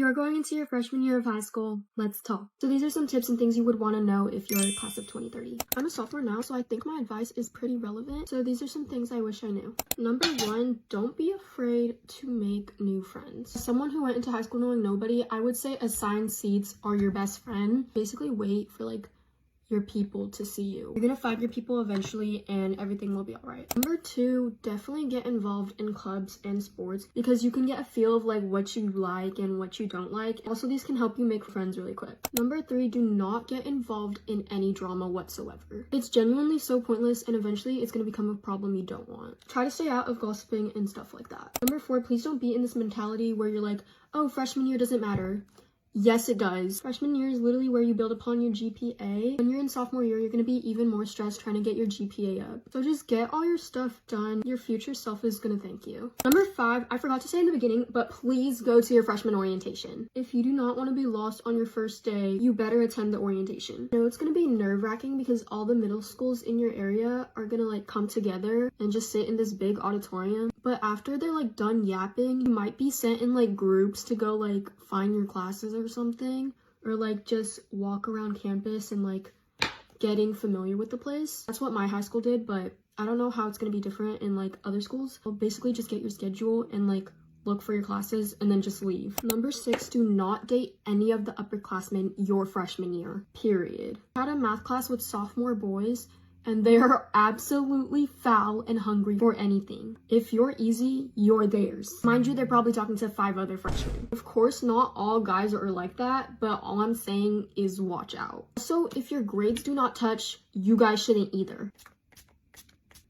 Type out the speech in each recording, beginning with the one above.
You're going into your freshman year of high school. Let's talk. So these are some tips and things you would want to know if you're class of 2030. I'm a sophomore now, so I think my advice is pretty relevant. So these are some things I wish I knew. Number one, don't be afraid to make new friends. As someone who went into high school knowing nobody, I would say assigned seats are your best friend. Basically wait for your people to see you. You're gonna find your people eventually and everything will be all right. Number two, definitely get involved in clubs and sports because you can get a feel of what you like and what you don't like. Also, these can help you make friends really quick. Number three, do not get involved in any drama whatsoever. It's genuinely so pointless and eventually it's gonna become a problem you don't want. Try to stay out of gossiping and stuff like that. Number four, please don't be in this mentality where you're like, oh, freshman year doesn't matter. Yes, it does. Freshman year is literally where you build upon your GPA. When you're in sophomore year, you're gonna be even more stressed trying to get your GPA up. So just get all your stuff done. Your future self is gonna thank you. Number five, I forgot to say in the beginning, but please go to your freshman orientation. If you do not want to be lost on your first day, you better attend the orientation. I know it's gonna be nerve-wracking because all the middle schools in your area are gonna come together and just sit in this big auditorium. But after they're done yapping, you might be sent in groups to go find your classes or something, or just walk around campus and getting familiar with the place. That's what my high school did, but I don't know how it's gonna be different in other schools. So basically just get your schedule and look for your classes and then just leave. Number six, do not date any of the upperclassmen your freshman year, period. I had a math class with sophomore boys and they are absolutely foul and hungry for anything. If you're easy, you're theirs. Mind you, they're probably talking to 5 other freshmen. Of course, not all guys are like that, but all I'm saying is watch out. Also, if your grades do not touch, you guys shouldn't either.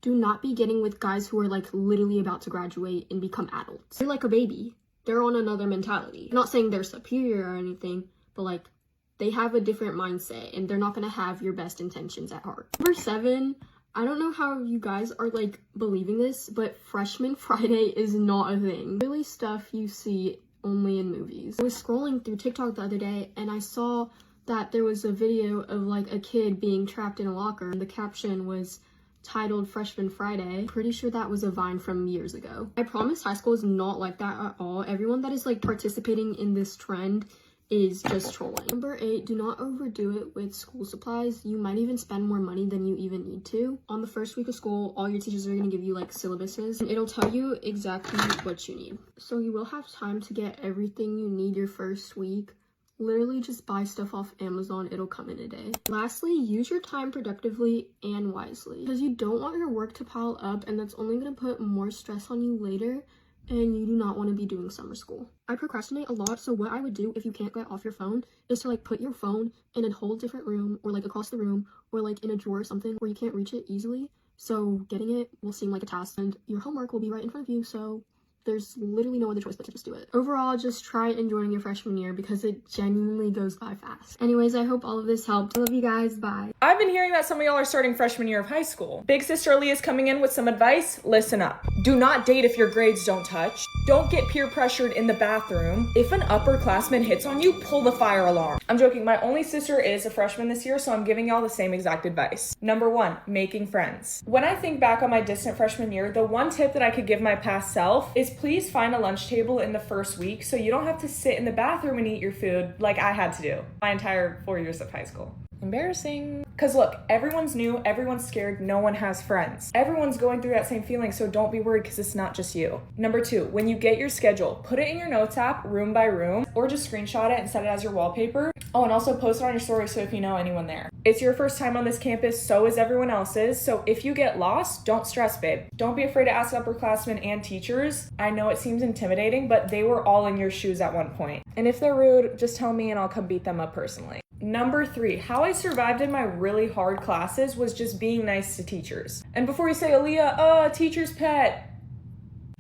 Do not be getting with guys who are literally about to graduate and become adults. They're like a baby. They're on another mentality. I'm not saying they're superior or anything, but they have a different mindset and they're not gonna have your best intentions at heart. Number seven, I don't know how you guys are believing this, but freshman Friday is not a thing. Really stuff you see only in movies. I was scrolling through TikTok the other day and I saw that there was a video of a kid being trapped in a locker. The caption was titled Freshman Friday. Pretty sure that was a Vine from years ago. I promise high school is not like that at all. Everyone that is participating in this trend is just trolling. Number eight, do not overdo it with school supplies. You might even spend more money than you even need to. On the first week of school, all your teachers are going to give you syllabuses and it'll tell you exactly what you need. So you will have time to get everything you need your first week. Literally just buy stuff off Amazon, it'll come in a day. Lastly, use your time productively and wisely because you don't want your work to pile up and that's only going to put more stress on you later. And you do not want to be doing summer school. I procrastinate a lot, so what I would do if you can't get off your phone is to put your phone in a whole different room or across the room or in a drawer or something where you can't reach it easily. So getting it will seem like a task and your homework will be right in front of you, so there's literally no other choice but to just do it. Overall, just try enjoying your freshman year because it genuinely goes by fast. Anyways, I hope all of this helped. I love you guys. Bye. I've been hearing that some of y'all are starting freshman year of high school. Big sister Aaliyah's coming in with some advice. Listen up. Do not date if your grades don't touch. Don't get peer pressured in the bathroom. If an upperclassman hits on you, pull the fire alarm. I'm joking. My only sister is a freshman this year, so I'm giving y'all the same exact advice. Number one, making friends. When I think back on my distant freshman year, the one tip that I could give my past self is please find a lunch table in the first week so you don't have to sit in the bathroom and eat your food like I had to do my entire 4 years of high school. Embarrassing. Because look, everyone's new, everyone's scared, no one has friends. Everyone's going through that same feeling, so don't be worried because it's not just you. Number two, when you get your schedule, put it in your notes app, room by room, or just screenshot it and set it as your wallpaper. Oh, and also post it on your story so if you know anyone there. It's your first time on this campus, so is everyone else's, so if you get lost, don't stress, babe. Don't be afraid to ask upperclassmen and teachers. I know it seems intimidating, but they were all in your shoes at one point. And if they're rude, just tell me and I'll come beat them up personally. Number three, how I survived in my really hard classes was just being nice to teachers. And before you say, Aaliyah, teacher's pet,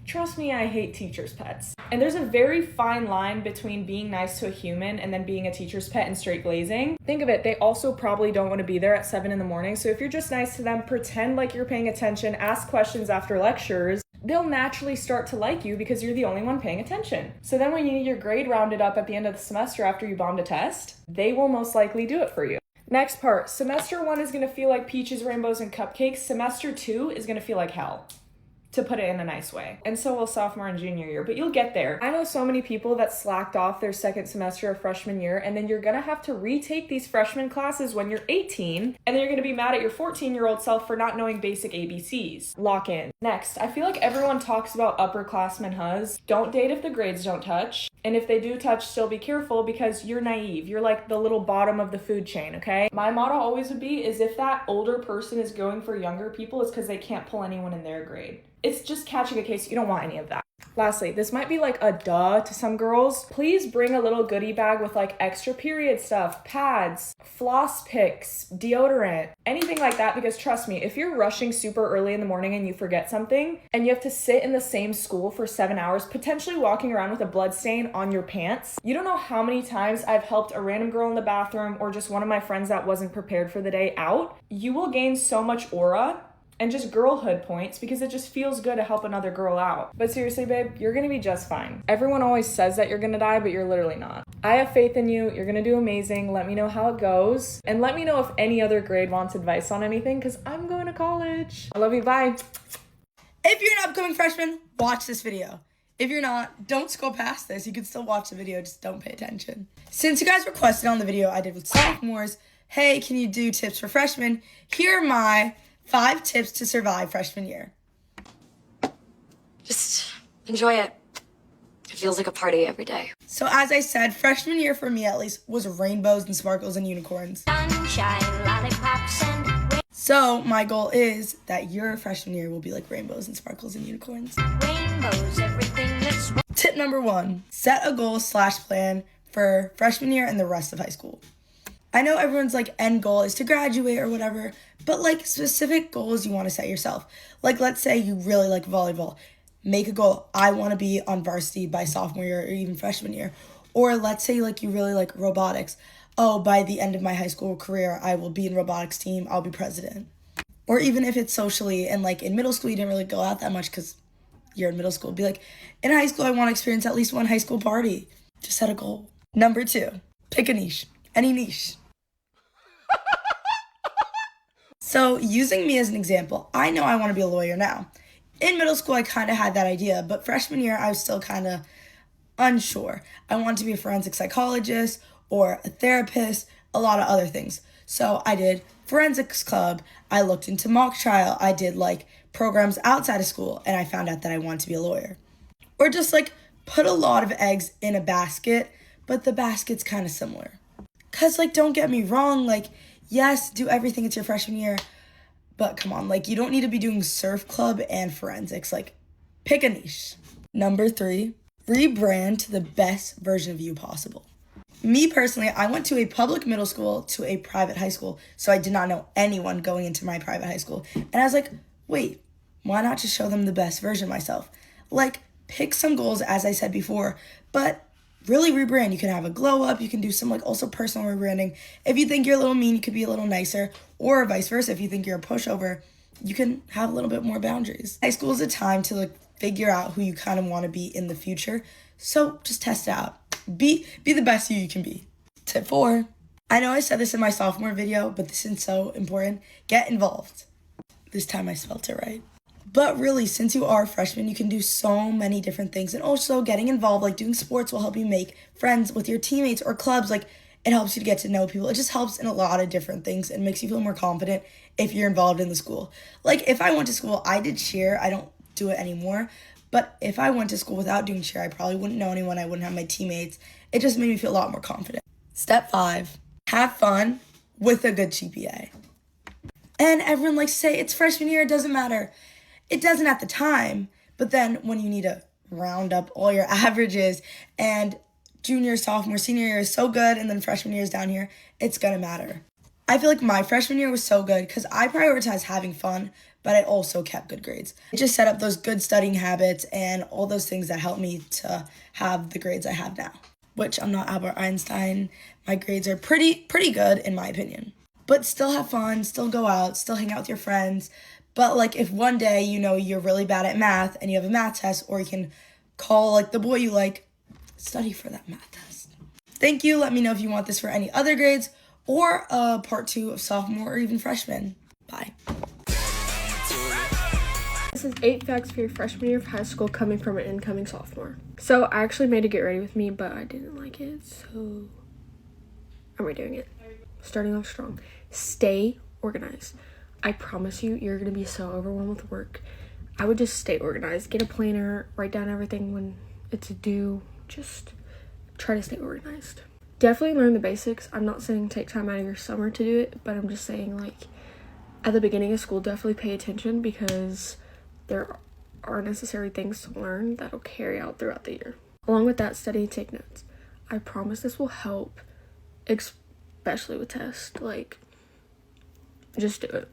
trust me, I hate teacher's pets. And there's a very fine line between being nice to a human and then being a teacher's pet and straight glazing. Think of it, they also probably don't want to be there at 7 in the morning. So if you're just nice to them, pretend like you're paying attention, ask questions after lectures, they'll naturally start to like you because you're the only one paying attention. So then when you need your grade rounded up at the end of the semester after you bombed a test, they will most likely do it for you. Next part, semester 1 is going to feel like peaches, rainbows, and cupcakes. Semester 2 is going to feel like hell. to put it in a nice way. And so will sophomore and junior year, but you'll get there. I know so many people that slacked off their second semester of freshman year, and then you're gonna have to retake these freshman classes when you're 18, and then you're gonna be mad at your 14-year-old self for not knowing basic ABCs. Lock in. Next, I feel like everyone talks about upperclassmen huzz. Don't date if the grades don't touch. And if they do touch, still be careful because you're naive. You're like the little bottom of the food chain, okay? My motto always would be is if that older person is going for younger people, it's because they can't pull anyone in their grade. It's just catching a case. You don't want any of that. Lastly, this might be like a duh to some girls. Please bring a little goodie bag with like extra period stuff, pads, floss picks, deodorant, anything like that, because trust me, if you're rushing super early in the morning and you forget something and you have to sit in the same school for 7 hours, potentially walking around with a blood stain on your pants, you don't know how many times I've helped a random girl in the bathroom or just one of my friends that wasn't prepared for the day out. You will gain so much aura and just girlhood points because it just feels good to help another girl out. But seriously, babe, you're gonna be just fine. Everyone always says that you're gonna die, but you're literally not. I have faith in you. You're gonna do amazing. Let me know how it goes. And let me know if any other grade wants advice on anything because I'm going to college. I love you. Bye. If you're an upcoming freshman, watch this video. If you're not, don't scroll past this. You can still watch the video, just don't pay attention. Since you guys requested on the video I did with sophomores, hey, can you do tips for freshmen? Here are my 5 tips to survive freshman year. Just enjoy it. It feels like a party every day. So as I said, freshman year for me at least was rainbows and sparkles and unicorns. Sunshine, lollipops, and So my goal is that your freshman year will be like rainbows and sparkles and unicorns. rainbows, everything that's Tip number 1, set a goal/plan for freshman year and the rest of high school. I know everyone's like end goal is to graduate or whatever, but like specific goals you want to set yourself. Like let's say you really like volleyball. Make a goal. I want to be on varsity by sophomore year or even freshman year. Or let's say like you really like robotics. Oh, by the end of my high school career, I will be in robotics team. I'll be president. Or even if it's socially and like in middle school, you didn't really go out that much because you're in middle school. Be like, in high school, I want to experience at least one high school party. Just set a goal. Number 2, pick a niche. Any niche. So using me as an example, I know I want to be a lawyer now. In middle school, I kind of had that idea, but freshman year, I was still kind of unsure. I wanted to be a forensic psychologist or a therapist, a lot of other things. So I did forensics club. I looked into mock trial. I did like programs outside of school, and I found out that I wanted to be a lawyer. Or just like put a lot of eggs in a basket, but the basket's kind of similar. Cause like, don't get me wrong, like, yes, do everything, it's your freshman year, but come on, like, you don't need to be doing surf club and forensics. Like, pick a niche. Number 3, rebrand to the best version of you possible. Me personally, I went to a public middle school to a private high school, so I did not know anyone going into my private high school. And I was like, wait, why not just show them the best version of myself? Like, pick some goals, as I said before, but really rebrand. You can have a glow up. You can do some like also personal rebranding. If you think you're a little mean, you could be a little nicer, or vice versa. If you think you're a pushover, you can have a little bit more boundaries. High school is a time to like figure out who you kind of want to be in the future. So just test it out. Be the best you can be. Tip 4. I know I said this in my sophomore video, but this is so important. Get involved. This time I spelled it right. But really, since you are a freshman, you can do so many different things. And also getting involved, like doing sports will help you make friends with your teammates or clubs. Like it helps you to get to know people. It just helps in a lot of different things and makes you feel more confident if you're involved in the school. Like if I went to school, I did cheer. I don't do it anymore. But if I went to school without doing cheer, I probably wouldn't know anyone. I wouldn't have my teammates. It just made me feel a lot more confident. Step 5, have fun with a good GPA. And everyone likes to say it's freshman year, it doesn't matter. It doesn't at the time, but then when you need to round up all your averages and junior, sophomore, senior year is so good and then freshman year is down here, it's gonna matter. I feel like my freshman year was so good because I prioritized having fun, but I also kept good grades. I just set up those good studying habits and all those things that helped me to have the grades I have now, which I'm not Albert Einstein. My grades are pretty good in my opinion, but still have fun, still go out, still hang out with your friends. But like if one day, you know, you're really bad at math and you have a math test, or you can call like the boy you like, study for that math test. Thank you. Let me know if you want this for any other grades or part 2 of sophomore or even freshman. Bye. This this is 8 facts for your freshman year of high school coming from an incoming sophomore. So I actually made a get ready with me, but I didn't like it, so I'm redoing it. Starting off strong. Stay organized. I promise you, you're gonna be so overwhelmed with work. I would just stay organized. Get a planner, write down everything when it's due. Just try to stay organized. Definitely learn the basics. I'm not saying take time out of your summer to do it, but I'm just saying, like, at the beginning of school, definitely pay attention because there are necessary things to learn that'll carry out throughout the year. Along with that, study and take notes. I promise this will help, especially with tests. Like, just do it.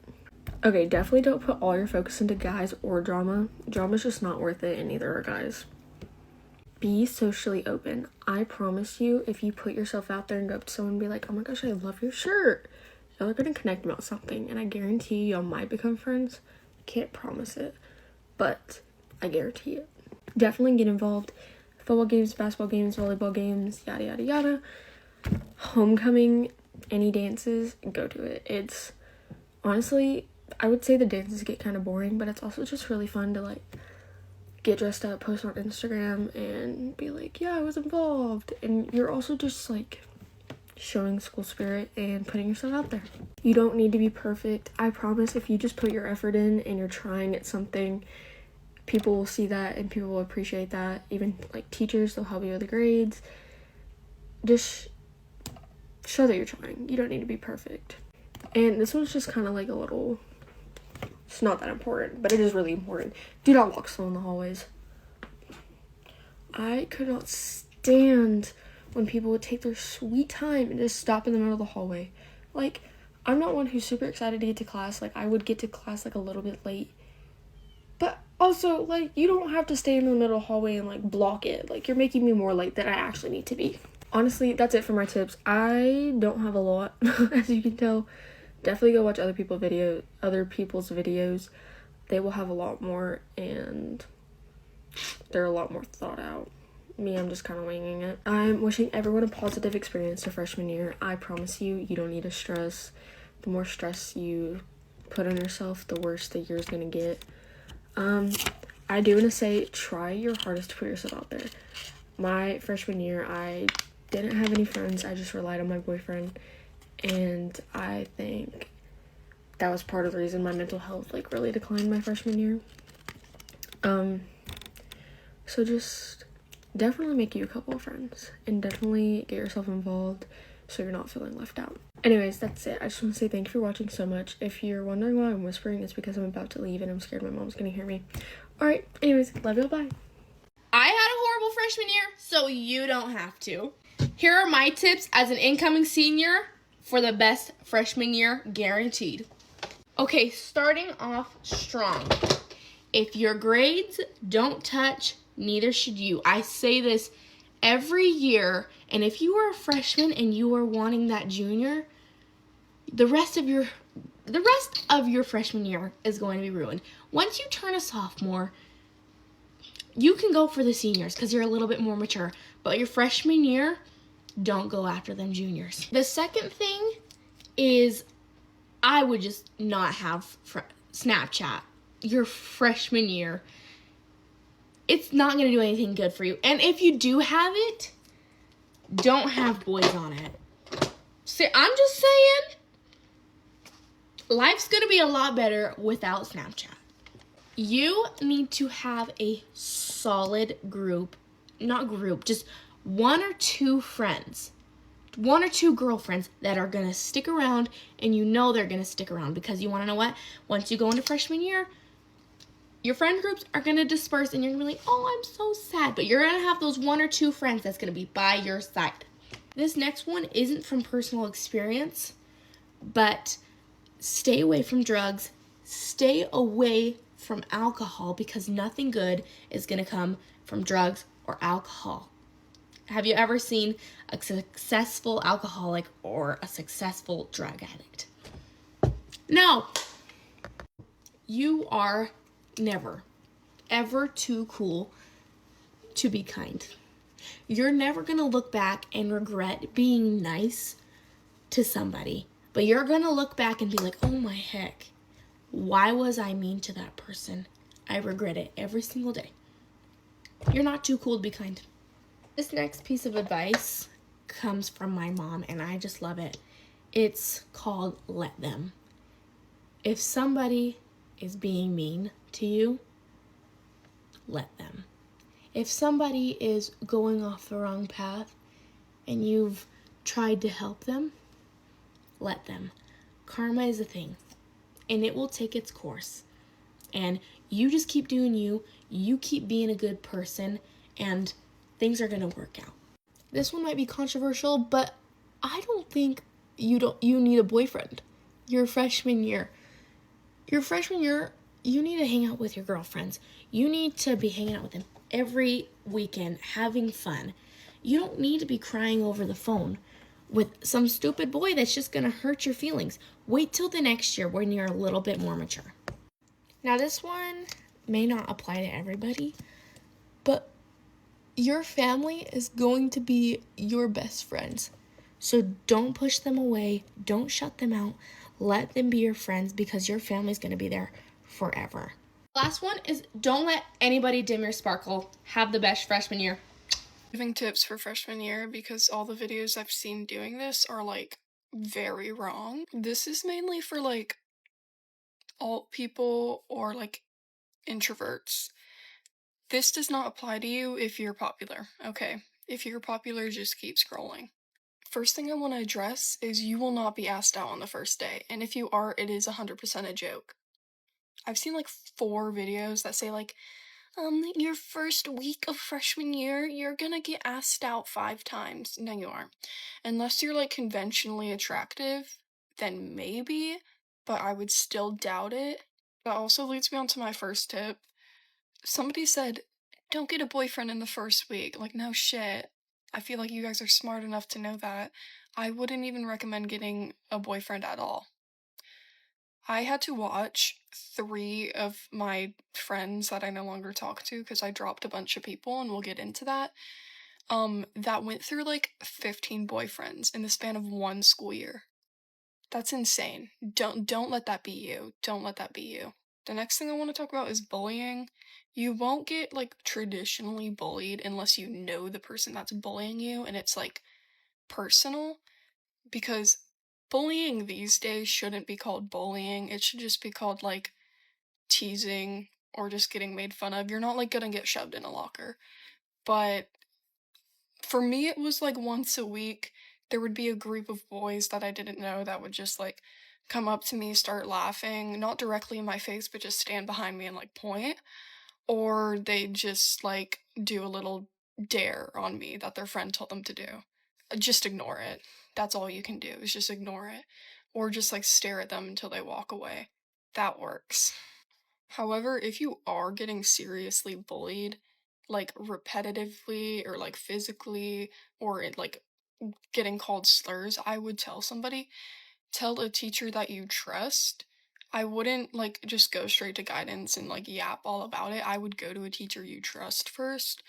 Okay, definitely don't put all your focus into guys or drama. Drama's just not worth it, and neither are guys. Be socially open. I promise you, if you put yourself out there and go up to someone and be like, oh my gosh, I love your shirt, y'all are gonna connect about something, and I guarantee you, y'all might become friends. Can't promise it, but I guarantee it. Definitely get involved. Football games, basketball games, volleyball games, yada yada yada. Homecoming, any dances, go to it. It's honestly, I would say the dances get kind of boring, but it's also just really fun to, like, get dressed up, post on Instagram, and be like, yeah, I was involved. And you're also just, like, showing school spirit and putting yourself out there. You don't need to be perfect. I promise if you just put your effort in and you're trying at something, people will see that and people will appreciate that. Even, like, teachers, they'll help you with the grades. Just show that you're trying. You don't need to be perfect. And this one's just kind of like a little, it's not that important, but it is really important. Do not walk slow in the hallways. I could not stand when people would take their sweet time and just stop in the middle of the hallway. Like, I'm not one who's super excited to get to class. Like, I would get to class, like, a little bit late. But also, like, you don't have to stay in the middle of the hallway and, like, block it. Like, you're making me more late than I actually need to be. Honestly, that's it for my tips. I don't have a lot, as you can tell. Definitely go watch other people's videos. They will have a lot more, and they're a lot more thought out. Me, I'm just kind of winging it. I'm wishing everyone a positive experience to freshman year. I promise you, you don't need to stress. The more stress you put on yourself, the worse the year's gonna get. I do want to say, try your hardest to put yourself out there. My freshman year, I didn't have any friends. I just relied on my boyfriend. And I think that was part of the reason my mental health, like, really declined my freshman year. So just definitely make you a couple of friends and definitely get yourself involved so you're not feeling left out. Anyways, that's it. I just want to say thank you for watching so much. If you're wondering why I'm whispering, it's because I'm about to leave and I'm scared my mom's gonna hear me. Alright, anyways, love you, bye. I had a horrible freshman year, so you don't have to. Here are my tips as an incoming senior for the best freshman year guaranteed. Okay, starting off strong. If your grades don't touch, neither should you. I say this every year, and if you are a freshman and you are wanting that junior, the rest of your freshman year is going to be ruined. Once you turn a sophomore, you can go for the seniors because you're a little bit more mature, but your freshman year, don't go after them juniors. The second thing is I would just not have Snapchat your freshman year. It's not going to do anything good for you. And if you do have it, don't have boys on it. See, I'm just saying, life's going to be a lot better without Snapchat. You need to have a solid group, just one or two friends, one or two girlfriends that are going to stick around, and you know they're going to stick around because you want to know what? Once you go into freshman year, your friend groups are going to disperse and you're going to be like, oh, I'm so sad. But you're going to have those one or two friends that's going to be by your side. This next one isn't from personal experience, but stay away from drugs. Stay away from alcohol because nothing good is going to come from drugs or alcohol. Have you ever seen a successful alcoholic or a successful drug addict? No. You are never, ever too cool to be kind. You're never going to look back and regret being nice to somebody, but you're going to look back and be like, oh my heck, why was I mean to that person? I regret it every single day. You're not too cool to be kind. This next piece of advice comes from my mom, and I just love it. It's called let them. If somebody is being mean to you, let them. If somebody is going off the wrong path and you've tried to help them, let them. Karma is a thing, and it will take its course. And you just keep doing you keep being a good person, and things are going to work out. This one might be controversial, but I don't think you need a boyfriend your freshman year. Your freshman year, you need to hang out with your girlfriends. You need to be hanging out with them every weekend, having fun. You don't need to be crying over the phone with some stupid boy that's just going to hurt your feelings. Wait till the next year when you're a little bit more mature. Now, this one may not apply to everybody, but your family is going to be your best friends. So don't push them away. Don't shut them out. Let them be your friends, because your family's going to be there forever. Last one is don't let anybody dim your sparkle. Have the best freshman year. Giving tips for freshman year, because all the videos I've seen doing this are like very wrong. This is mainly for like alt people or like introverts. This does not apply to you if you're popular, okay? If you're popular, just keep scrolling. First thing I want to address is you will not be asked out on the first day, and if you are, it is 100% a joke. I've seen like 4 videos that say like, your first week of freshman year, you're gonna get asked out 5 times. No, you aren't. Unless you're like conventionally attractive, then maybe, but I would still doubt it. That also leads me on to my first tip. Somebody said, don't get a boyfriend in the first week. Like, no shit. I feel like you guys are smart enough to know that. I wouldn't even recommend getting a boyfriend at all. I had to watch 3 of my friends that I no longer talk to because I dropped a bunch of people, and we'll get into that. That went through like 15 boyfriends in the span of 1 school year. That's insane. Don't let that be you. Don't let that be you. The next thing I want to talk about is bullying. You won't get like traditionally bullied unless you know the person that's bullying you and it's like personal, because bullying these days shouldn't be called bullying. It should just be called like teasing or just getting made fun of. You're not like gonna get shoved in a locker. But for me, it was like once a week, there would be a group of boys that I didn't know that would just like come up to me, start laughing, not directly in my face, but just stand behind me and like point. Or they'd just like do a little dare on me that their friend told them to do. Just ignore it. That's all you can do, is just ignore it. Or just like stare at them until they walk away. That works. However, if you are getting seriously bullied, like repetitively or like physically, or like getting called slurs, I would tell somebody. Tell a teacher that you trust. I wouldn't like just go straight to guidance and like yap all about it. I would go to a teacher you trust first,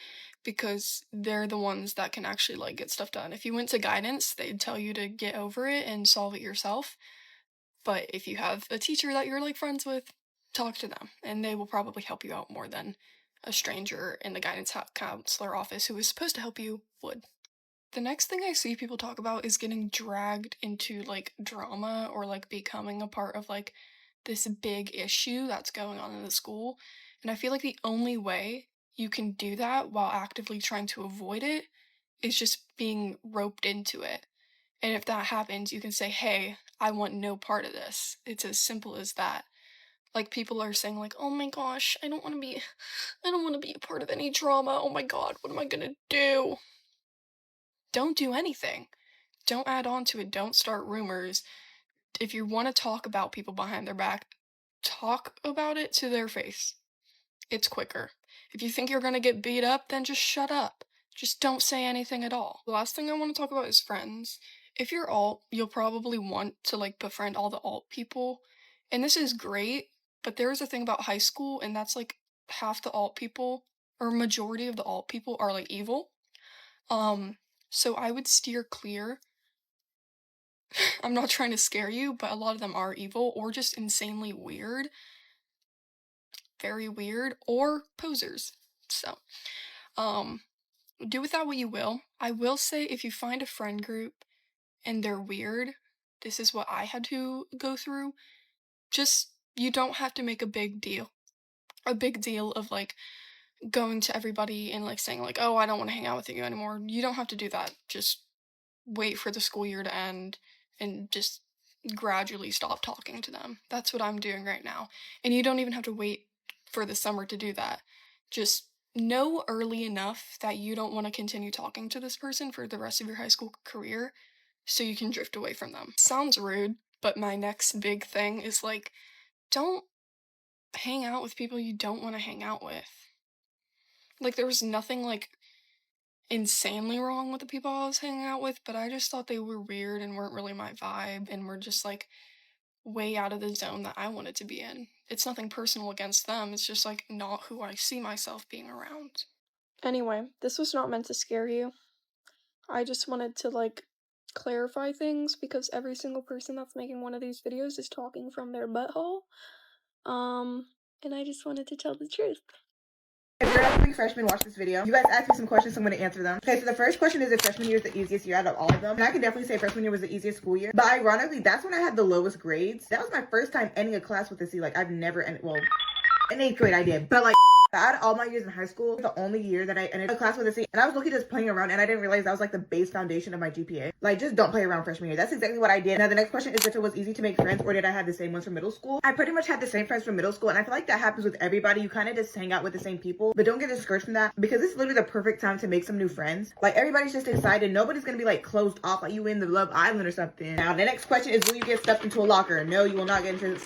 because they're the ones that can actually like get stuff done. If you went to guidance, they'd tell you to get over it and solve it yourself. But if you have a teacher that you're like friends with, talk to them and they will probably help you out more than a stranger in the guidance counselor office who is supposed to help you would. The next thing I see people talk about is getting dragged into like drama or like becoming a part of like this big issue that's going on in the school. And I feel like the only way you can do that while actively trying to avoid it is just being roped into it. And if that happens, you can say, hey, I want no part of this. It's as simple as that. Like, people are saying like, oh my gosh, I don't want to be a part of any drama. Oh my god, what am I gonna do? Don't do anything. Don't add on to it. Don't start rumors. If you want to talk about people behind their back, talk about it to their face. It's quicker. If you think you're gonna get beat up, then just shut up. Just don't say anything at all. The last thing I want to talk about is friends. If you're alt, you'll probably want to like befriend all the alt people. And this is great, but there is a thing about high school, and that's like half the alt people, or majority of the alt people, are like evil. So I would steer clear. I'm not trying to scare you, but a lot of them are evil or just insanely weird. very weird or posers. So, do with that what you will. I will say if you find a friend group and they're weird, this is what I had to go through. Just, you don't have to make a big deal of like going to everybody and like saying like, oh, I don't want to hang out with you anymore. You don't have to do that. Just wait for the school year to end and just gradually stop talking to them. That's what I'm doing right now. And you don't even have to wait for the summer to do that. Just know early enough that you don't want to continue talking to this person for the rest of your high school career so you can drift away from them. Sounds rude, but my next big thing is like, don't hang out with people you don't want to hang out with. Like, there was nothing like insanely wrong with the people I was hanging out with, but I just thought they were weird and weren't really my vibe and were just like way out of the zone that I wanted to be in. It's nothing personal against them, it's just like not who I see myself being around. Anyway, this was not meant to scare you. I just wanted to like clarify things because every single person that's making one of these videos is talking from their butthole. And I just wanted to tell the truth. If you're an upcoming freshman, watch this video. You guys asked me some questions, so I'm going to answer them. Okay, so the first question is if freshman year is the easiest year out of all of them. And I can definitely say freshman year was the easiest school year. But ironically, that's when I had the lowest grades. That was my first time ending a class with a C. Like, I've never ended, well, in 8th grade I did. But like, out of all my years in high school, the only year that I ended a class with a C, and I was looking just playing around, and I didn't realize that was like the base foundation of my GPA. Like, just don't play around freshman year. That's exactly what I did. Now, the next question is if it was easy to make friends, or did I have the same ones from middle school? I pretty much had the same friends from middle school, and I feel like that happens with everybody. You kind of just hang out with the same people, but don't get discouraged from that, because this is literally the perfect time to make some new friends. Like, everybody's just excited. Nobody's gonna be like closed off like you in the Love Island or something. Now, the next question is, will you get stuffed into a locker? No, you will not get into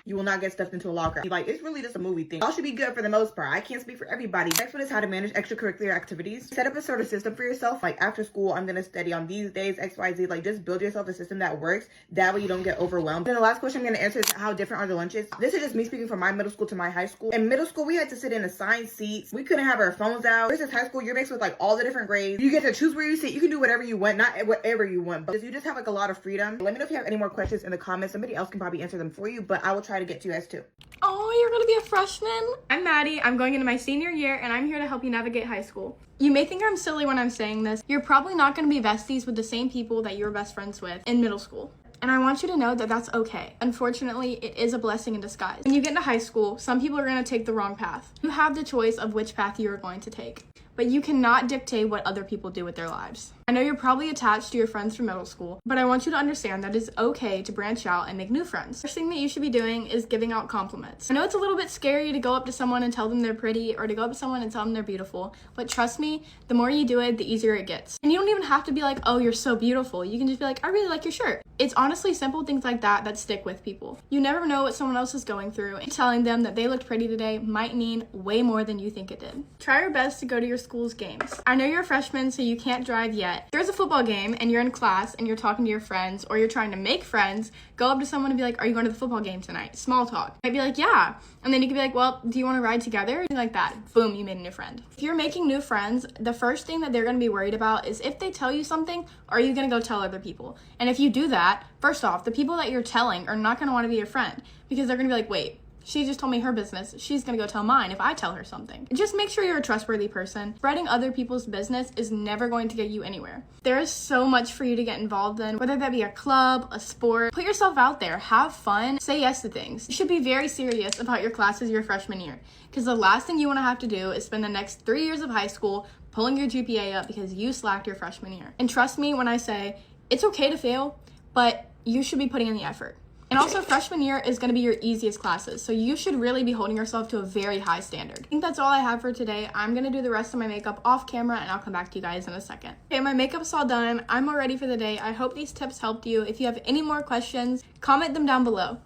You will not get stuffed into a locker. Like, it's really just a movie thing. Y'all should be good for the most part. I can't speak for everybody. Next one is how to manage extracurricular activities. Set up a sort of system for yourself. Like, after school, I'm going to study on these days, X, Y, Z. Like, just build yourself a system that works. That way you don't get overwhelmed. Then the last question I'm going to answer is how different are the lunches? This is just me speaking from my middle school to my high school. In middle school, we had to sit in assigned seats. We couldn't have our phones out. Versus high school, you're mixed with, like, all the different grades. You get to choose where you sit. You can do whatever you want. Not whatever you want. But you just have, like, a lot of freedom. Let me know if you have any more questions in the comments. Somebody else can probably answer them for you. But I will try to get to you guys, too. Oh, you're gonna be a freshman? I'm Maddie, I'm going into my senior year, and I'm here to help you navigate high school. You may think I'm silly when I'm saying this. You're probably not going to be besties with the same people that you were best friends with in middle school. And I want you to know that that's okay. Unfortunately, it is a blessing in disguise. When you get into high school, some people are going to take the wrong path. You have the choice of which path you are going to take, but you cannot dictate what other people do with their lives. I know you're probably attached to your friends from middle school, but I want you to understand that it's okay to branch out and make new friends. First thing that you should be doing is giving out compliments. I know it's a little bit scary to go up to someone and tell them they're pretty, or to go up to someone and tell them they're beautiful, but trust me, the more you do it, the easier it gets. And you don't even have to be like, oh, you're so beautiful. You can just be like, I really like your shirt. It's honestly simple things like that that stick with people. You never know what someone else is going through, and telling them that they looked pretty today might mean way more than you think it did. Try your best to go to your school's games. I know you're a freshman, so you can't drive yet. If there's a football game and you're in class and you're talking to your friends, or you're trying to make friends, go up to someone and be like, are you going to the football game tonight? Small talk. Might be like, yeah. And then you could be like, well, do you want to ride together? Something like that. Boom, you made a new friend. If you're making new friends, the first thing that they're going to be worried about is if they tell you something, are you going to go tell other people? And if you do that, first off, the people that you're telling are not going to want to be your friend, because they're going to be like, wait, she just told me her business. She's gonna go tell mine if I tell her something. Just make sure you're a trustworthy person. Spreading other people's business is never going to get you anywhere. There is so much for you to get involved in, whether that be a club, a sport. Put yourself out there, have fun, say yes to things. You should be very serious about your classes your freshman year, because the last thing you wanna have to do is spend the next 3 years of high school pulling your GPA up because you slacked your freshman year. And trust me when I say, it's okay to fail, but you should be putting in the effort. And also, freshman year is going to be your easiest classes, so you should really be holding yourself to a very high standard. I think that's all I have for today. I'm going to do the rest of my makeup off camera, and I'll come back to you guys in a second. Okay, my makeup's all done. I'm all ready for the day. I hope these tips helped you. If you have any more questions, comment them down below.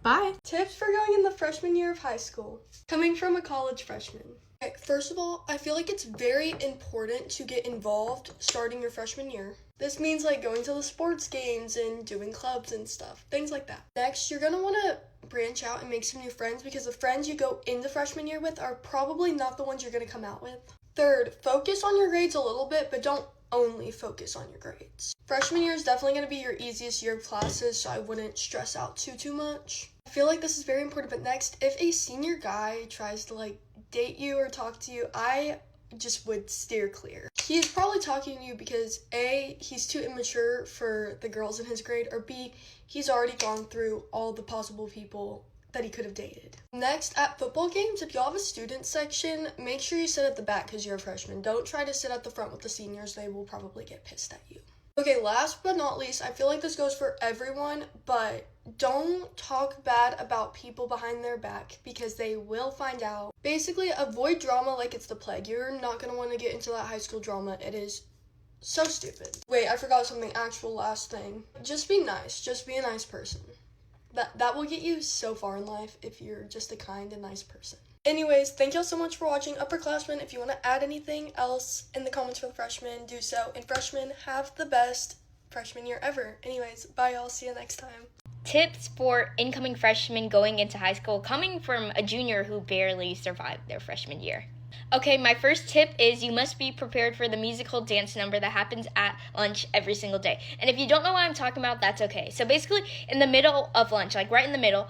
Bye! Tips for going in the freshman year of high school. Coming from a college freshman. Okay, first of all, I feel like it's very important to get involved starting your freshman year. This means like going to the sports games and doing clubs and stuff, things like that. Next, you're gonna wanna branch out and make some new friends, because the friends you go into freshman year with are probably not the ones you're gonna come out with. Third, focus on your grades a little bit, but don't only focus on your grades. Freshman year is definitely going to be your easiest year of classes, so I wouldn't stress out too much. I feel like this is very important, but next, if a senior guy tries to like date you or talk to you, I just would steer clear. He's probably talking to you because A, he's too immature for the girls in his grade, or B, he's already gone through all the possible people that he could have dated. Next, at football games, if y'all have a student section, make sure you sit at the back because you're a freshman. Don't try to sit at the front with the seniors. They will probably get pissed at you. Okay, last but not least, I feel like this goes for everyone, but don't talk bad about people behind their back because they will find out. Basically, avoid drama like it's the plague. You're not going to want to get into that high school drama. It is so stupid. Wait, I forgot something, actual last thing. Just be nice. Just be a nice person. That will get you so far in life if you're just a kind and nice person. Anyways, thank y'all so much for watching. Upperclassmen, if you want to add anything else in the comments for the freshmen, do so. And freshmen, have the best freshman year ever. Anyways, bye y'all. See you next time. Tips for incoming freshmen going into high school, coming from a junior who barely survived their freshman year. Okay, my first tip is you must be prepared for the musical dance number that happens at lunch every single day. And if you don't know what I'm talking about, that's okay. So basically, in the middle of lunch, like right in the middle,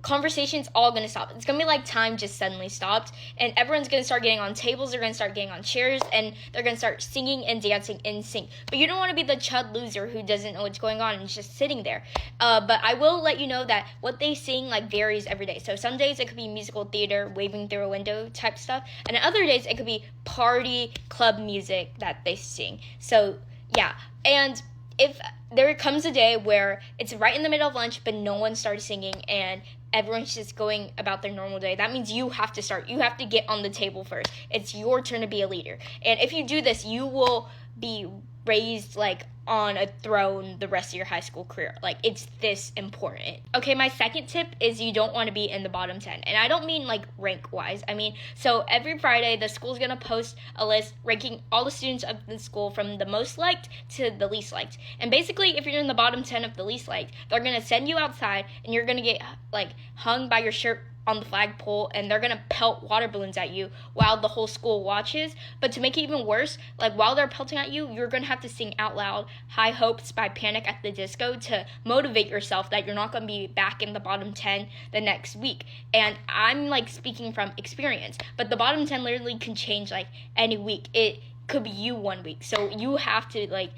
conversation's all going to stop. It's going to be like time just suddenly stopped, and everyone's going to start getting on tables, they're going to start getting on chairs, and they're going to start singing and dancing in sync. But you don't want to be the chud loser who doesn't know what's going on and is just sitting there. But I will let you know that what they sing like varies every day. So some days it could be musical theater, waving through a window type stuff, and other days it could be party club music that they sing. So yeah, and if there comes a day where it's right in the middle of lunch but no one started singing and everyone's just going about their normal day, that means you have to start. You have to get on the table first. It's your turn to be a leader. And if you do this, you will be raised like on a throne the rest of your high school career. Like, it's this important. Okay, my second tip is you don't want to be in the bottom 10. And I don't mean like rank wise. I mean, so every Friday the school's gonna post a list ranking all the students of the school from the most liked to the least liked. And basically, if you're in the bottom 10 of the least liked, they're gonna send you outside and you're gonna get like hung by your shirt on the flagpole, and they're gonna pelt water balloons at you while the whole school watches. But to make it even worse, like while they're pelting at you, you're gonna have to sing out loud High Hopes by Panic at the Disco to motivate yourself that you're not gonna be back in the bottom 10 the next week. And I'm like speaking from experience, but the bottom 10 literally can change like any week. It could be you one week, so you have to like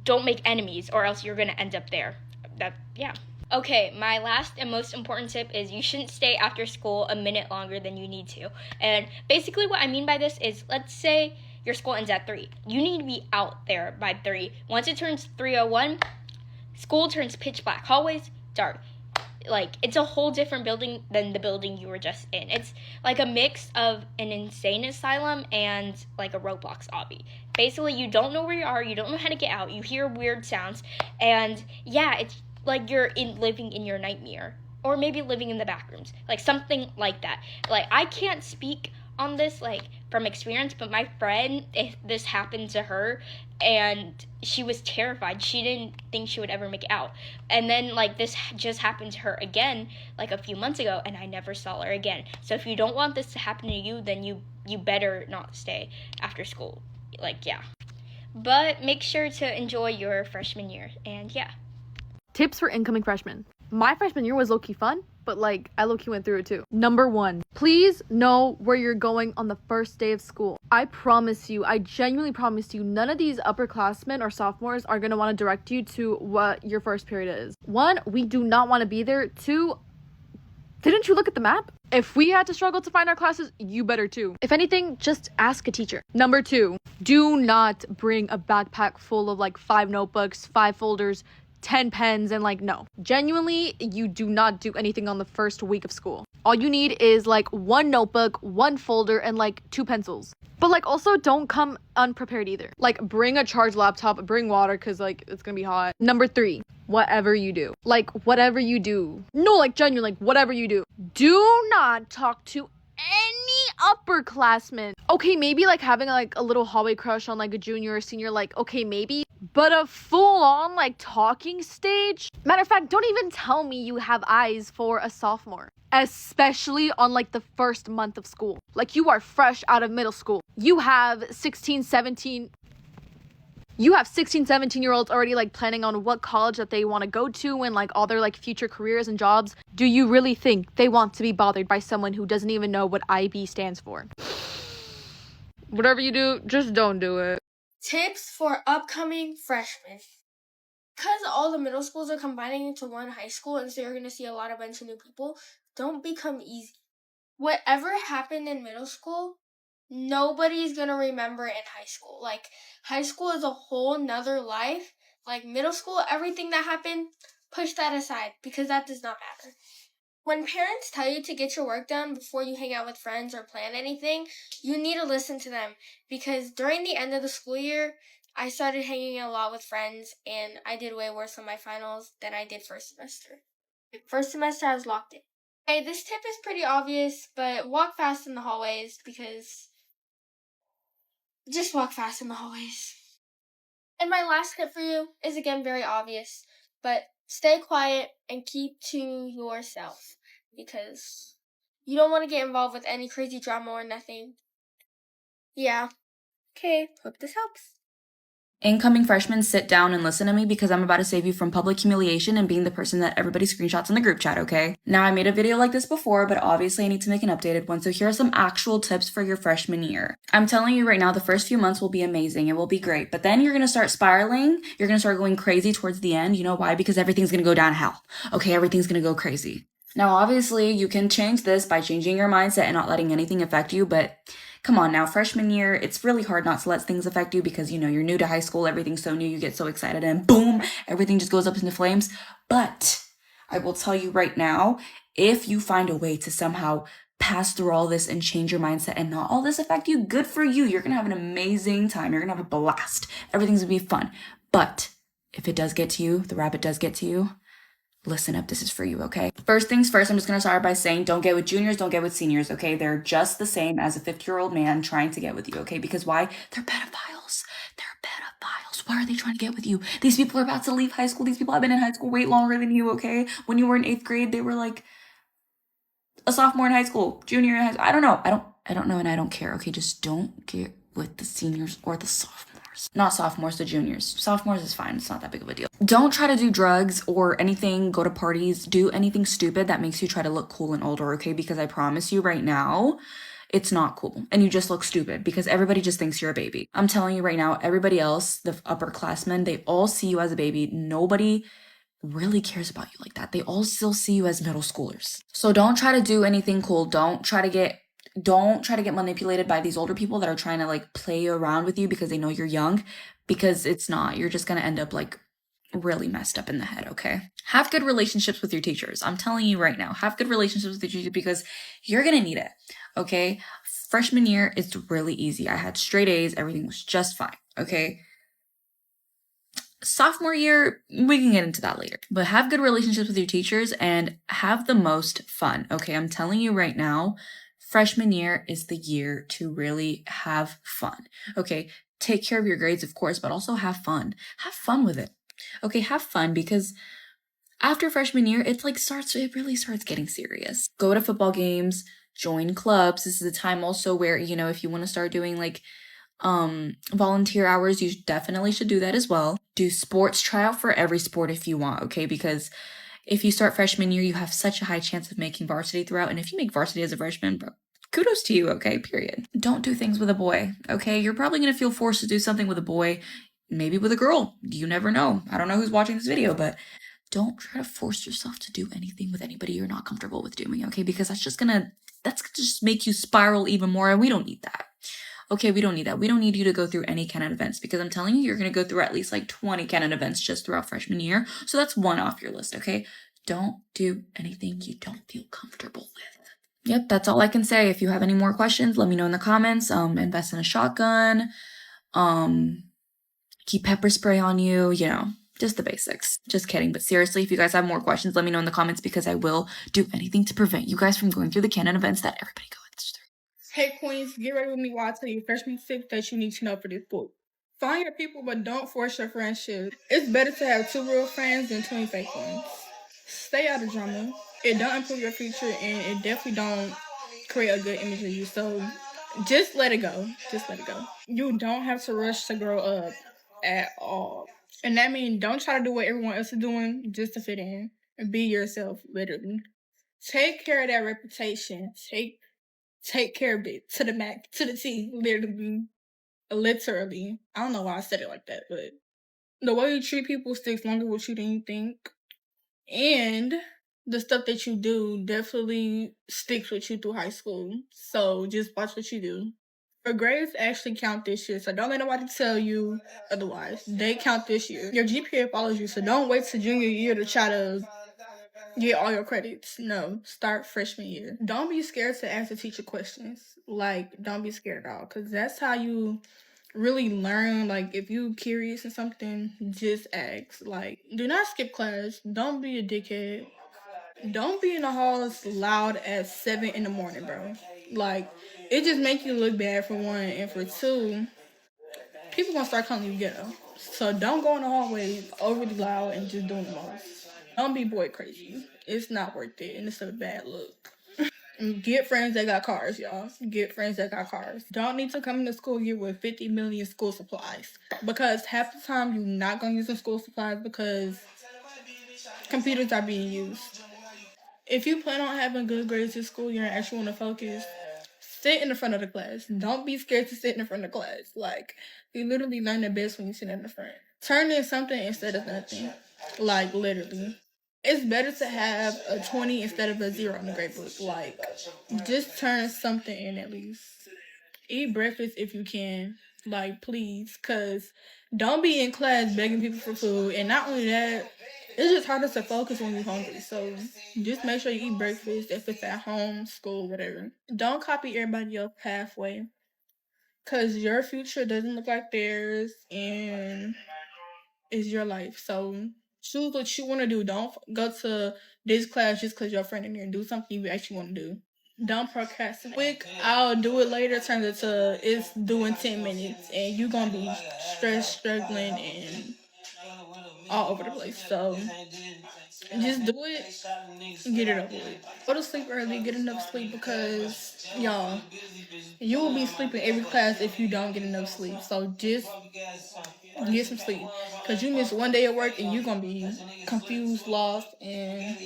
don't make enemies or else you're gonna end up there. Yeah. Okay, my last and most important tip is you shouldn't stay after school a minute longer than you need to. And basically what I mean by this is, let's say your school ends at 3. You need to be out there by 3. Once it turns 3:01, school turns pitch black. Hallways, dark. Like, it's a whole different building than the building you were just in. It's like a mix of an insane asylum and like a Roblox obby. Basically, you don't know where you are, you don't know how to get out, you hear weird sounds, and yeah, it's like you're living in your nightmare, or maybe living in the back rooms, like something like that. Like, I can't speak on this like from experience, but my friend, if this happened to her, and she was terrified, she didn't think she would ever make it out. And then like this just happened to her again like a few months ago, and I never saw her again. So if you don't want this to happen to you, then you better not stay after school. Like, yeah, but make sure to enjoy your freshman year. And yeah, tips for incoming freshmen. My freshman year was low-key fun, but like I low-key went through it too. Number 1, please know where you're going on the first day of school. I promise you, I genuinely promise you, none of these upperclassmen or sophomores are gonna want to direct you to what your first period is. 1, we do not want to be there. 2, didn't you look at the map? If we had to struggle to find our classes, you better too. If anything, just ask a teacher. Number 2, do not bring a backpack full of like 5 notebooks, 5 folders, 10 pens, and like, no. Genuinely, you do not do anything on the first week of school. All you need is like 1 notebook, 1 folder, and like 2 pencils. But like, also don't come unprepared either. Like, bring a charged laptop, bring water, because like it's gonna be hot. Number 3, whatever you do. Like, whatever you do. No, like genuinely, like whatever you do. Do not talk to any upperclassmen. Okay, maybe like having like a little hallway crush on like a junior or senior, like okay, maybe. But a full-on like talking stage? Matter of fact, don't even tell me you have eyes for a sophomore. Especially on like the first month of school. Like, you are fresh out of middle school. You have 16, 17... You have 16, 17-year-olds already like planning on what college that they want to go to and like all their like future careers and jobs. Do you really think they want to be bothered by someone who doesn't even know what IB stands for? Whatever you do, just don't do it. Tips for upcoming freshmen. Because all the middle schools are combining into one high school, and so you're going to see a bunch of new people, don't become easy. Whatever happened in middle school, nobody's going to remember in high school. Like, high school is a whole nother life. Like, middle school, everything that happened, push that aside, because that does not matter. When parents tell you to get your work done before you hang out with friends or plan anything, you need to listen to them, because during the end of the school year, I started hanging a lot with friends, and I did way worse on my finals than I did first semester. First semester, I was locked in. Okay, this tip is pretty obvious, but walk fast in the hallways, because just walk fast in the hallways. And my last tip for you is again very obvious, but stay quiet and keep to yourself, because you don't want to get involved with any crazy drama or nothing. Yeah. Okay, hope this helps. Incoming freshmen, sit down and listen to me because I'm about to save you from public humiliation and being the person that everybody screenshots in the group chat, okay? Now, I made a video like this before, but obviously I need to make an updated one, so here are some actual tips for your freshman year. I'm telling you right now, the first few months will be amazing. It will be great, but then you're gonna start spiraling. You're gonna start going crazy towards the end. You know why? Because everything's gonna go downhill, okay? Everything's gonna go crazy. Now, obviously, you can change this by changing your mindset and not letting anything affect you, but come on now, freshman year, it's really hard not to let things affect you because, you know, you're new to high school, everything's so new, you get so excited, and boom, everything just goes up into flames. But I will tell you right now, if you find a way to somehow pass through all this and change your mindset and not all this affect you, good for you. You're gonna have an amazing time. You're gonna have a blast. Everything's gonna be fun. But if it does get to you, the rabbit does get to you, listen up, this is for you, okay? First things first, I'm just gonna start by saying don't get with juniors, don't get with seniors, okay? They're just the same as a 50-year-old man trying to get with you, okay? Because why? They're pedophiles. They're pedophiles. Why are they trying to get with you? These people are about to leave high school. These people have been in high school way longer than you, okay? When you were in 8th grade, they were like a sophomore in high school, junior in high school. I don't know, and I don't care, okay? Just don't get with the seniors or the sophomores. Not sophomores, the juniors. Sophomores is fine. It's not that big of a deal. Don't try to do drugs or anything, go to parties, do anything stupid that makes you try to look cool and older, okay? Because I promise you right now, it's not cool. And you just look stupid because everybody just thinks you're a baby. I'm telling you right now, everybody else, the upperclassmen, they all see you as a baby. Nobody really cares about you like that. They all still see you as middle schoolers. So don't try to do anything cool. Don't try to get manipulated by these older people that are trying to like play around with you because they know you're young, because it's not. You're just going to end up like really messed up in the head, okay? Have good relationships with your teachers. I'm telling you right now, have good relationships with your teachers because you're going to need it, okay? Freshman year is really easy. I had straight A's. Everything was just fine, okay? Sophomore year, we can get into that later. But have good relationships with your teachers and have the most fun, okay? I'm telling you right now, freshman year is the year to really have fun, okay? Take care of your grades, of course, but also have fun. Have fun with it, okay? Have fun because after freshman year, it really starts getting serious. Go to football games, join clubs. This is a time also where, you know, if you want to start doing like volunteer hours, you definitely should do that as well. Do sports, try out for every sport if you want, okay? Because if you start freshman year, you have such a high chance of making varsity throughout. And if you make varsity as a freshman, bro, kudos to you, okay? Period. Don't do things with a boy, okay? You're probably going to feel forced to do something with a boy, maybe with a girl. You never know. I don't know who's watching this video, but don't try to force yourself to do anything with anybody you're not comfortable with doing, okay? Because that's just make you spiral even more, and we don't need that. Okay, we don't need that. We don't need you to go through any canon events because I'm telling you, you're going to go through at least like 20 canon events just throughout freshman year. So that's one off your list, okay? Don't do anything you don't feel comfortable with. Yep, that's all I can say. If you have any more questions, let me know in the comments. Invest in a shotgun. Keep pepper spray on you, you know, just the basics. Just kidding. But seriously, if you guys have more questions, let me know in the comments because I will do anything to prevent you guys from going through the canon events that everybody goes through. Hey Queens, get ready with me while I tell you freshman tips that you need to know for this book. Find your people, but don't force your friendship. It's better to have 2 real friends than 20 fake ones. Stay out of drama. It don't improve your future, and it definitely don't create a good image of you. So just let it go. Just let it go. You don't have to rush to grow up. at all. And that means don't try to do what everyone else is doing just to fit in. And be yourself, literally. Take care of that reputation. Take care of it to the max, to the T, literally. Literally. I don't know why I said it like that, but the way you treat people sticks longer with you than you think. And the stuff that you do definitely sticks with you through high school. So just watch what you do. Your grades actually count this year, so don't let nobody tell you otherwise. They count this year. Your GPA follows you, so don't wait till junior year to try to get all your credits. No, start freshman year. Don't be scared to ask the teacher questions. Like, don't be scared at all, because that's how you really learn. Like, if you curious in something, just ask. Like, do not skip class. Don't be a dickhead. Don't be in the halls loud at 7 in the morning, bro. Like, it just make you look bad for one, and for two, people gonna start calling you ghetto. So don't go in the hallways overly loud and just doing the most. Don't be boy crazy. It's not worth it, and it's a bad look. Get friends that got cars, y'all. Get friends that got cars. Don't need to come into school year with 50 million school supplies. Because half the time you're not going to use the school supplies because computers are being used. If you plan on having good grades in school year and actually want to focus, sit in the front of the class. Don't be scared to sit in the front of the class. Like, you literally learn the best when you sit in the front. Turn in something instead of nothing. Like, literally. It's better to have a 20 instead of a 0 in the grade book. Like, just turn something in at least. Eat breakfast if you can. Like, please. Because don't be in class begging people for food. And not only that, it's just harder to focus when you're hungry. So just make sure you eat breakfast if it's at home, school, whatever. Don't copy everybody else halfway. Because your future doesn't look like theirs. And it's your life. So choose what you want to do. Don't go to this class just because your friend in there. Do something you actually want to do. Don't procrastinate. Quick, I'll do it later turns into it's due in 10 minutes. And you're going to be stressed, struggling, and all over the place. So just do it and get it over with. Go to sleep early, get enough sleep because, y'all, you will be sleeping every class if you don't get enough sleep. So just get some sleep. Because you miss one day of work and you're going to be confused, lost, and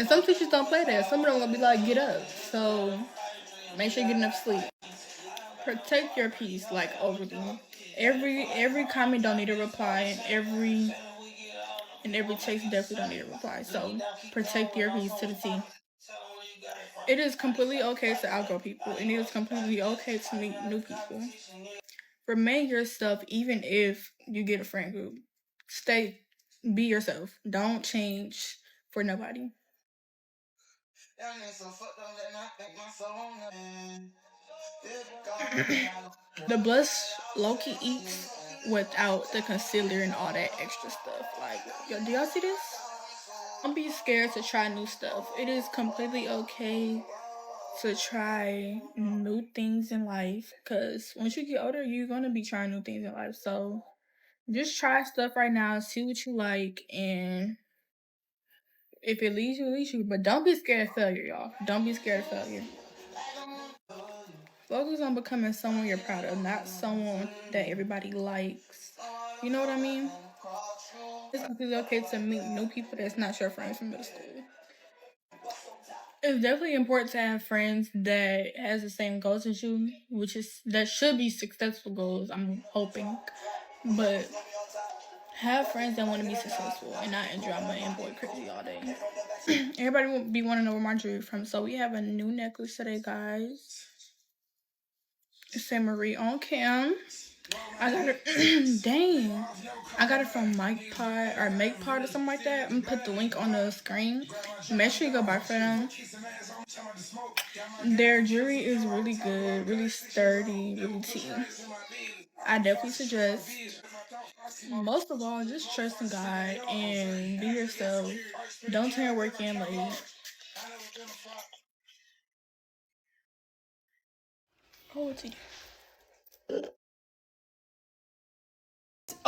some teachers don't play that. Some of them going to be like, get up. So make sure you get enough sleep. Protect your peace, like overly. Every comment don't need a reply, and every text definitely don't need a reply. So protect your peace to the T. It is completely okay to outgrow people, and it is completely okay to meet new people. Remain yourself even if you get a friend group. Be yourself. Don't change for nobody. The blush Loki eats without the concealer and all that extra stuff. Like, yo, do y'all see this? Don't be scared to try new stuff. It is completely okay to try new things in life. Because once you get older, you're going to be trying new things in life. So just try stuff right now. See what you like. And if it leads you, it leads you. But don't be scared of failure, y'all. Don't be scared of failure. Focus on becoming someone you're proud of, not someone that everybody likes. You know what I mean? It's completely okay to meet new people that's not your friends from middle school. It's definitely important to have friends that has the same goals as you, that should be successful goals, I'm hoping. But have friends that want to be successful and not in drama and boy crazy all day. Everybody will be wanting to know where Marjorie from. So we have a new necklace today, guys. It said Marie on cam. I got it. Dang. I got it from Mike Pod or Make Pod or something like that. I'm gonna put the link on the screen. Make sure you go buy for them. Their jewelry is really good, really sturdy, really tea. I definitely suggest. Most of all, just trust in God and be yourself. Don't turn your work in late. Oh, what's he?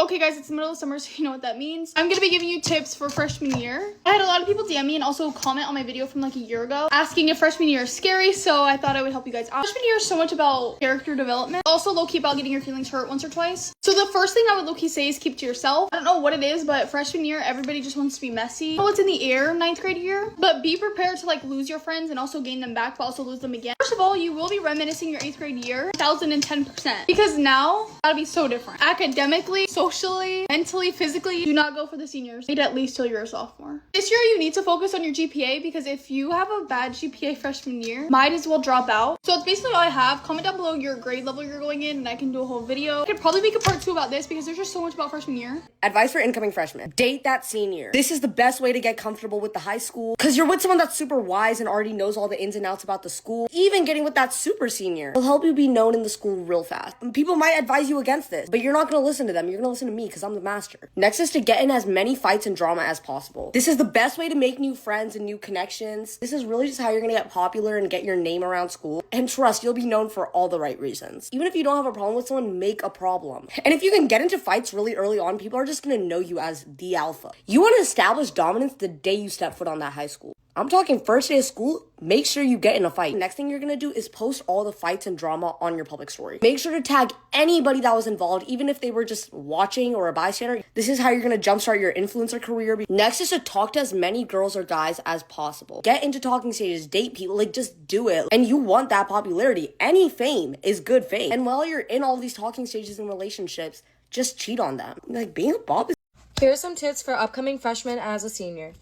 Okay guys, it's the middle of summer, so you know what that means. I'm gonna be giving you tips for freshman year. I had a lot of people DM me and also comment on my video from like a year ago asking if freshman year is scary, so I thought I would help you guys out. Freshman year is so much about character development. Also low-key about getting your feelings hurt once or twice. So the first thing I would low-key say is keep to yourself. I don't know what it is, but freshman year, everybody just wants to be messy. I know it's in the air 9th grade year, but be prepared to like lose your friends and also gain them back, but also lose them again. First of all, you will be reminiscing your 8th grade year 1010%, because now that'll be so different. Academically, socially, mentally, physically, do not go for the seniors. Wait at least till you're a sophomore. This year you need to focus on your GPA, because if you have a bad GPA freshman year, might as well drop out. So that's basically all I have. Comment down below your grade level you're going in and I can do a whole video. I could probably make a part 2 about this because there's just so much about freshman year. Advice for incoming freshmen: date that senior. This is the best way to get comfortable with the high school, because you're with someone that's super wise and already knows all the ins and outs about the school. Even getting with that super senior will help you be known in the school real fast. People might advise you against this, but you're not going to listen to them. You're going to listen to me because I'm the master. Next is to get in as many fights and drama as possible. This is the best way to make new friends and new connections. This is really just how you're going to get popular and get your name around school. And trust, you'll be known for all the right reasons. Even if you don't have a problem with someone, make a problem. And if you can get into fights really early on, people are just going to know you as the alpha. You want to establish dominance the day you step foot on that high school. I'm talking first day of school, make sure you get in a fight. Next thing you're gonna do is post all the fights and drama on your public story. Make sure to tag anybody that was involved, even if they were just watching or a bystander. This is how you're gonna jumpstart your influencer career. Next is to talk to as many girls or guys as possible. Get into talking stages, date people, like just do it. And you want that popularity. Any fame is good fame. And while you're in all these talking stages and relationships, just cheat on them. Like, being a bop is... Here's some tips for upcoming freshmen as a senior.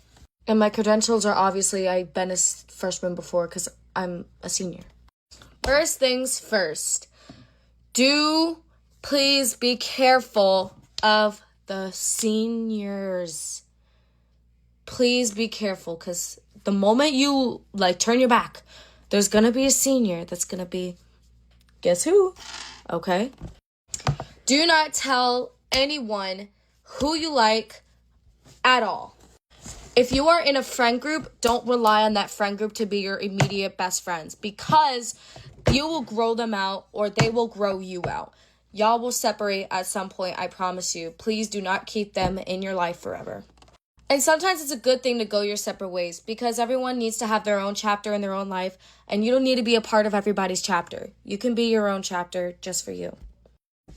And my credentials are obviously I've been a freshman before because I'm a senior. First things first. Do please be careful of the seniors. Please be careful, because the moment you turn your back, there's going to be a senior that's going to be, guess who? Okay. Do not tell anyone who you like at all. If you are in a friend group, don't rely on that friend group to be your immediate best friends, because you will grow them out or they will grow you out. Y'all will separate at some point, I promise you. Please do not keep them in your life forever. And sometimes it's a good thing to go your separate ways, because everyone needs to have their own chapter in their own life, and you don't need to be a part of everybody's chapter. You can be your own chapter just for you.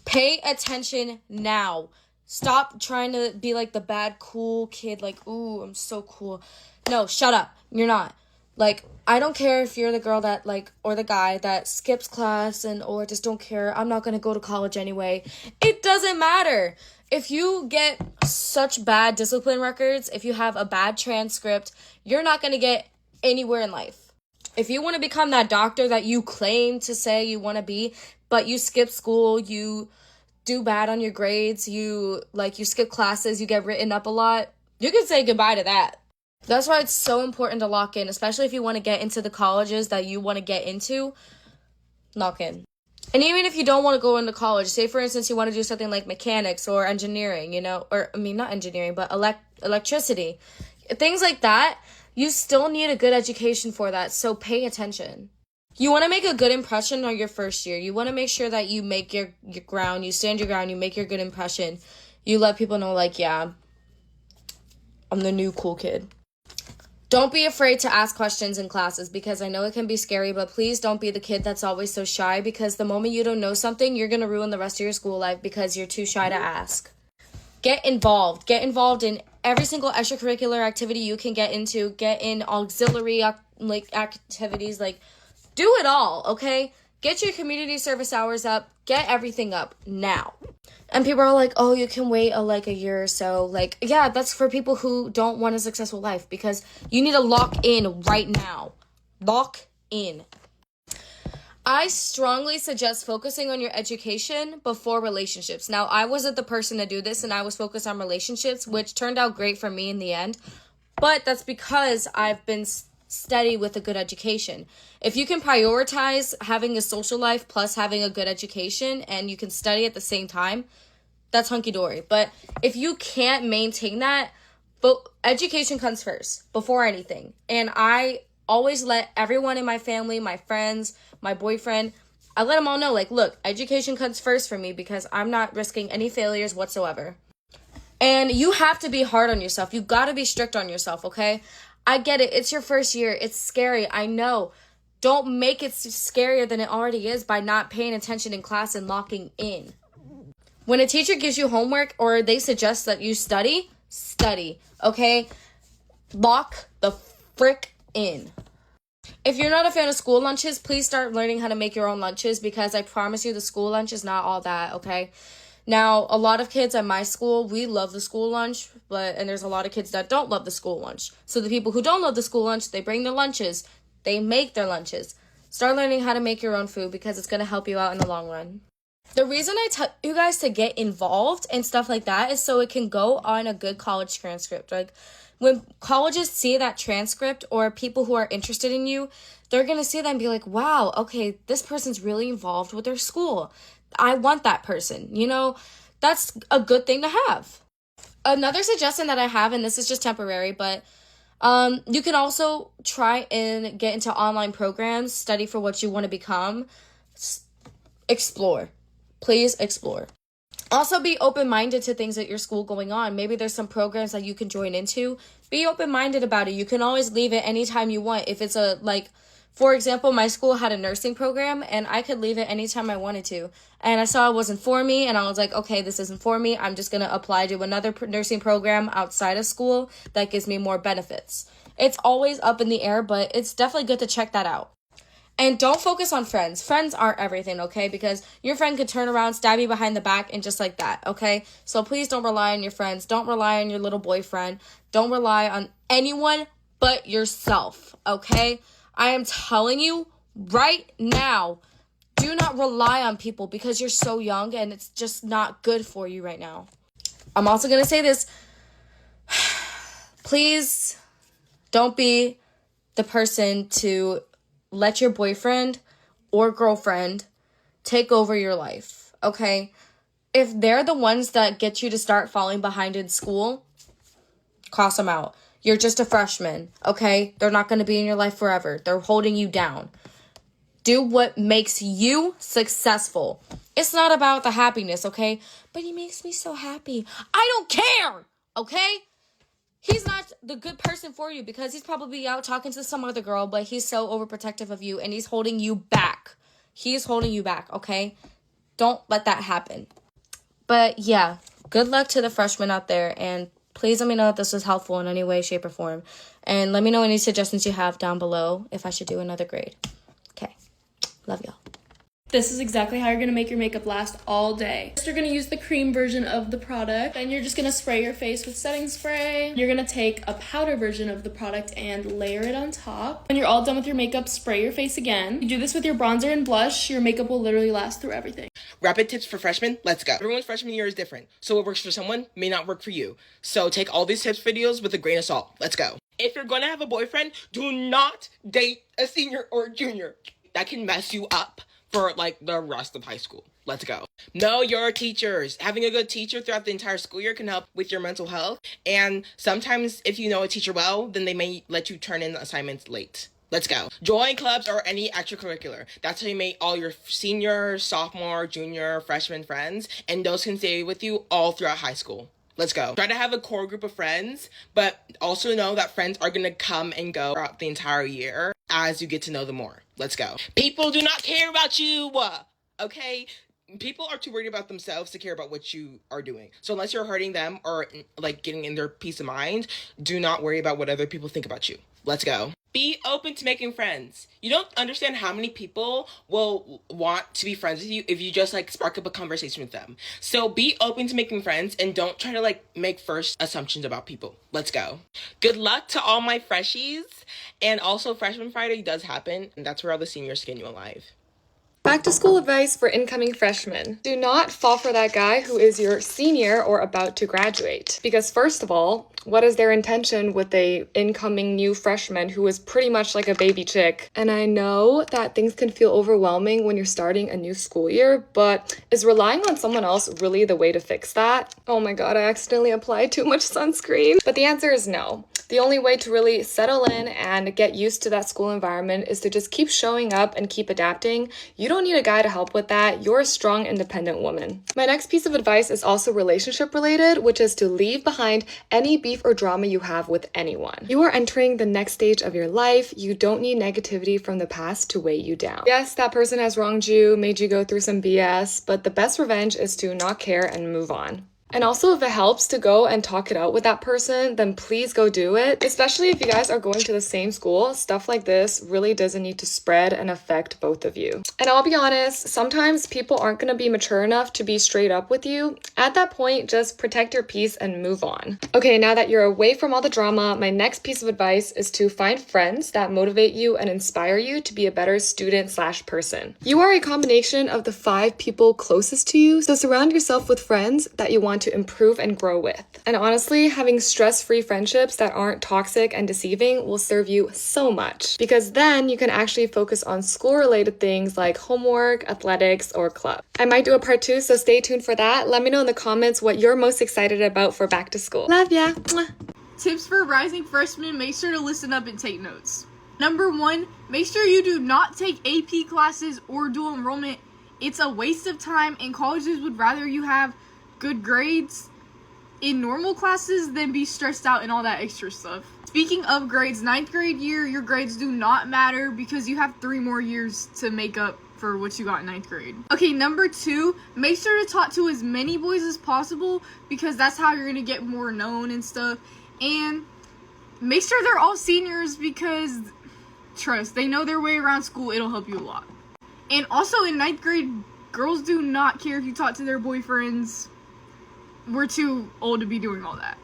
Pay attention now. Stop trying to be like the bad, cool kid, like, ooh, I'm so cool. No, shut up. You're not. Like, I don't care if you're the girl that, or the guy that skips class or just don't care. I'm not going to go to college anyway. It doesn't matter. If you get such bad discipline records, if you have a bad transcript, you're not going to get anywhere in life. If you want to become that doctor that you claim to say you want to be, but you skip school, you do bad on your grades, you skip classes, you get written up a lot, you can say goodbye to that. That's why it's so important to lock in, especially if you want to get into the colleges that you want to get into. Lock in. And even if you don't want to go into college, say for instance you want to do something like mechanics or engineering, not engineering, but electricity, things like that, you still need a good education for that, so pay attention. You want to make a good impression on your first year. You want to make sure that you make your ground, you stand your ground, you make your good impression. You let people know, yeah, I'm the new cool kid. Don't be afraid to ask questions in classes, because I know it can be scary, but please don't be the kid that's always so shy, because the moment you don't know something, you're going to ruin the rest of your school life because you're too shy to ask. Get involved. Get involved in every single extracurricular activity you can get into. Get in auxiliary activities, do it all, okay? Get your community service hours up. Get everything up now. And people are like, oh, you can wait a year or so. Yeah, that's for people who don't want a successful life, because you need to lock in right now. Lock in. I strongly suggest focusing on your education before relationships. Now, I wasn't the person to do this, and I was focused on relationships, which turned out great for me in the end. But that's because I've been steady with a good education. If you can prioritize having a social life plus having a good education, and you can study at the same time, that's hunky-dory. But if you can't maintain that, but education comes first before anything. And I always let everyone in my family, my friends, my boyfriend, I let them all know, like, look, education comes first for me because I'm not risking any failures whatsoever. And you have to be hard on yourself. You got to be strict on yourself, okay? I get it. It's your first year. It's scary. I know. Don't make it scarier than it already is by not paying attention in class and locking in. When a teacher gives you homework or they suggest that you study, okay? Lock the frick in. If you're not a fan of school lunches, please start learning how to make your own lunches because I promise you the school lunch is not all that, okay? Now, a lot of kids at my school, we love the school lunch, and there's a lot of kids that don't love the school lunch. So the people who don't love the school lunch, they bring their lunches. They make their lunches. Start learning how to make your own food because it's going to help you out in the long run. The reason I tell you guys to get involved and stuff like that is so it can go on a good college transcript. Like, when colleges see that transcript or people who are interested in you, they're going to see that and be like, wow, okay, this person's really involved with their school. I want that person. You know, that's a good thing to have. Another suggestion that I have, and this is just temporary, but you can also try and get into online programs, study for what you want to become. Explore. Please explore. Also, be open-minded to things at your school going on. Maybe there's some programs that you can join into. Be open-minded about it. You can always leave it anytime you want. If it's for example, my school had a nursing program and I could leave it anytime I wanted to. And I saw it wasn't for me and I was like, okay, this isn't for me. I'm just going to apply to another nursing program outside of school that gives me more benefits. It's always up in the air, but it's definitely good to check that out. And don't focus on friends. Friends aren't everything, okay? Because your friend could turn around, stab you behind the back, and just like that, okay? So please don't rely on your friends. Don't rely on your little boyfriend. Don't rely on anyone but yourself, okay? I am telling you right now, do not rely on people because you're so young and it's just not good for you right now. I'm also going to say this. Please don't be the person to let your boyfriend or girlfriend take over your life, okay? If they're the ones that get you to start falling behind in school, cross them out. You're just a freshman, okay? They're not going to be in your life forever. They're holding you down. Do what makes you successful. It's not about the happiness, okay? But he makes me so happy. I don't care, okay? He's not the good person for you because he's probably out talking to some other girl, but he's so overprotective of you and he's holding you back. He's holding you back, okay? Don't let that happen. But yeah, good luck to the freshmen out there, and please let me know if this was helpful in any way, shape, or form. And let me know any suggestions you have down below if I should do another grade. Okay. Love y'all. This is exactly how you're going to make your makeup last all day. First, you're going to use the cream version of the product. Then you're just going to spray your face with setting spray. You're going to take a powder version of the product and layer it on top. When you're all done with your makeup, spray your face again. You do this with your bronzer and blush. Your makeup will literally last through everything. Rapid tips for freshmen, let's go. Everyone's freshman year is different, so what works for someone may not work for you. So take all these tips videos with a grain of salt. Let's go. If you're gonna have a boyfriend, do not date a senior or a junior. That can mess you up for the rest of high school. Let's go. Know your teachers. Having a good teacher throughout the entire school year can help with your mental health. And sometimes if you know a teacher well, then they may let you turn in assignments late. Let's go. Join clubs or any extracurricular. That's how you make all your senior, sophomore, junior, freshman friends, and those can stay with you all throughout high school. Let's go. Try to have a core group of friends, but also know that friends are going to come and go throughout the entire year as you get to know them more. Let's go. People do not care about you, okay? People are too worried about themselves to care about what you are doing. So unless you're hurting them or getting in their peace of mind, do not worry about what other people think about you. Let's go. Be open to making friends. You don't understand how many people will want to be friends with you if you just spark up a conversation with them. So be open to making friends and don't try to make first assumptions about people. Let's go. Good luck to all my freshies. And also Freshman Friday does happen, and that's where all the seniors skin you alive. Back to school advice for incoming freshmen. Do not fall for that guy who is your senior or about to graduate. Because first of all, what is their intention with a incoming new freshman who is pretty much like a baby chick? And I know that things can feel overwhelming when you're starting a new school year, but is relying on someone else really the way to fix that? Oh my god, I accidentally applied too much sunscreen. But the answer is no. that. The only way to really settle in and get used to that school environment is to just keep showing up and keep adapting. You don't need a guy to help with that. You're a strong, independent woman. My next piece of advice is also relationship related, which is to leave behind any beef or drama you have with anyone. You are entering the next stage of your life. You don't need negativity from the past to weigh you down. Yes, that person has wronged you, made you go through some BS, but the best revenge is to not care and move on. And also, if it helps to go and talk it out with that person, then please go do it. Especially if you guys are going to the same school, stuff like this really doesn't need to spread and affect both of you. And I'll be honest, sometimes people aren't going to be mature enough to be straight up with you. At that point, just protect your peace and move on. Okay, now that you're away from all the drama, my next piece of advice is to find friends that motivate you and inspire you to be a better student/person. You are a combination of the 5 people closest to you, so surround yourself with friends that you want to improve and grow with. And honestly, having stress-free friendships that aren't toxic and deceiving will serve you so much, because then you can actually focus on school-related things like homework, athletics, or club. I might do a part 2, so stay tuned for that. Let me know in the comments what you're most excited about for back to school. Love ya! Mwah. Tips for rising freshmen: make sure to listen up and take notes. Number 1, make sure you do not take AP classes or dual enrollment. It's a waste of time, and colleges would rather you have good grades in normal classes than be stressed out and all that extra stuff. Speaking of grades, 9th grade year, your grades do not matter because you have 3 more years to make up for what you got in 9th grade. Okay, number 2, make sure to talk to as many boys as possible because that's how you're gonna get more known and stuff. And make sure they're all seniors because, trust, they know their way around school. It'll help you a lot. And also in 9th grade, girls do not care if you talk to their boyfriends. We're too old to be doing all that.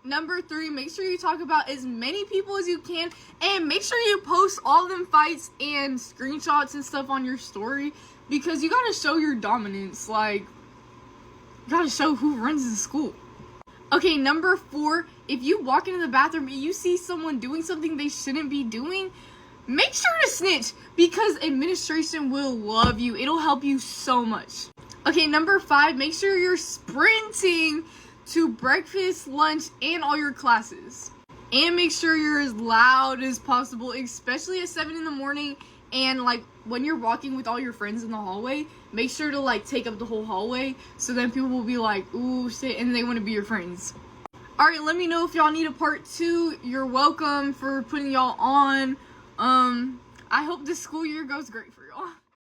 Number 3, make sure you talk about as many people as you can, and make sure you post all them fights and screenshots and stuff on your story because you gotta show your dominance. Like, you gotta show who runs the school. Okay, number 4, if you walk into the bathroom and you see someone doing something they shouldn't be doing, make sure to snitch because administration will love you. It'll help you so much. Okay, number 5, make sure you're sprinting to breakfast, lunch, and all your classes. And make sure you're as loud as possible, especially at 7 in the morning. And like when you're walking with all your friends in the hallway, make sure to like take up the whole hallway so then people will be like, ooh, shit, and they want to be your friends. Alright, let me know if y'all need a part 2. You're welcome for putting y'all on. I hope this school year goes great for y'all.